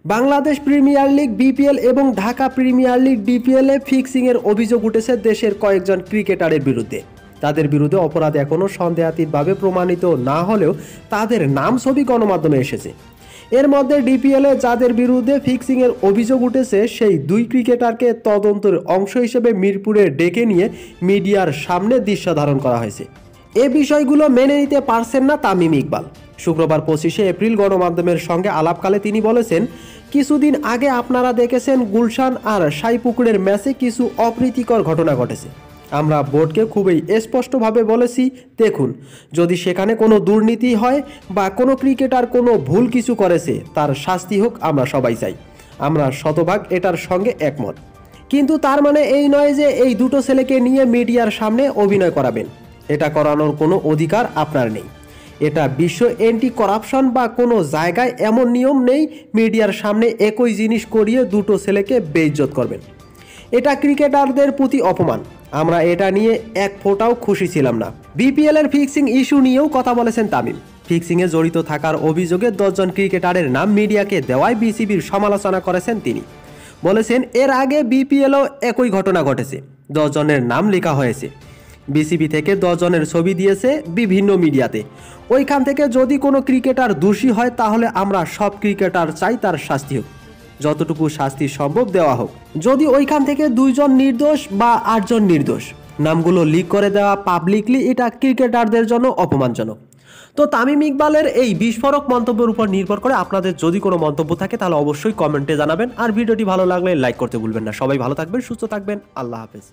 Bangladesh premier league BPL এবং Dhaka premier league DPL এ ফিক্সিংয়ের অভিযোগ উঠেছে দেশের কয়েকজন ক্রিকেটারের বিরুদ্ধে। তাদের বিরুদ্ধে অপরাধ এখনও সন্দেহাতীতভাবে প্রমাণিত না হলেও তাদের নাম ছবি গণমাধ্যমে এসেছে। এর মধ্যে ডিপিএলে যাদের বিরুদ্ধে ফিক্সিংয়ের অভিযোগ উঠেছে সেই দুই ক্রিকেটারকে তদন্তের অংশ হিসেবে মিরপুরে ডেকে নিয়ে মিডিয়ার সামনে দৃশ্য ধারণ করা হয়েছে। এ বিষয়গুলো মেনে নিতে পারছেন না তামিম ইকবাল। শুক্রবার 25শে এপ্রিল গণমাধ্যমের সঙ্গে আলাপকালে তিনি বলেছেন, কিছুদিন আগে আপনারা দেখেছেন গুলশান আর সাইপুকুরের ম্যাচে কিছু অপ্রীতিকর ঘটনা ঘটেছে। আমরা বোর্ডকে খুবই স্পষ্টভাবে বলেছি, দেখুন, যদি সেখানে কোনো দুর্নীতি হয় বা কোনো ক্রিকেটার কোনো ভুল কিছু করেছে তার শাস্তি হোক, আমরা সবাই চাই। আমরা শতভাগ এটার সঙ্গে একমত। কিন্তু তার মানে এই নয় যে এই দুটো ছেলেকে নিয়ে মিডিয়ার সামনে অভিনয় করাবেন। এটা করানোর কোনো অধিকার আপনার নেই। এটা বিশ্ব অ্যান্টি করাপশন বা কোনো জায়গায় এমন নিয়ম নেই মিডিয়ার সামনে একই জিনিস করিয়ে দুটো ছেলেকে বেইজ্জত করবেন। এটা ক্রিকেটারদের প্রতি অপমান। আমরা এটা নিয়ে এক ফোঁটাও খুশি ছিলাম না। বিপিএল এর ফিক্সিং ইস্যু নিয়েও কথা বলেছেন তামিম। ফিক্সিংয়ে জড়িত থাকার অভিযোগে 10 জন ক্রিকেটারের নাম মিডিয়াকে দেওয়ায় বিসিবির সমালোচনা করেছেন তিনি। বলেছেন, এর আগে বিপিএলও একই ঘটনা ঘটেছে, 10 জনের নাম লেখা হয়েছে। বিসিবি থেকে 10 জনের ছবি দিয়েছে বিভিন্ন মিডিয়াতে। ওইখান থেকে যদি কোনো ক্রিকেটার দোষী হয় তাহলে আমরা সব ক্রিকেটার চাই তার শাস্তি হোক, যতটুকু শাস্তি সম্ভব দেওয়া হোক। যদি ওইখান থেকে 2 জন নির্দোষ বা 8 জন নির্দোষ, নামগুলো লিক করে দেওয়া পাবলিকলি এটা ক্রিকেটারদের জন্য অপমানজনক। তো তামিম ইকবালের এই বিস্ফোরক মন্তব্যের উপর নির্ভর করে আপনাদের যদি কোনো মন্তব্য থাকে তাহলে অবশ্যই কমেন্টে জানাবেন। আর ভিডিওটি ভালো লাগলে লাইক করতে ভুলবেন না। সবাই ভালো থাকবেন, সুস্থ থাকবেন, আল্লাহ হাফেজ।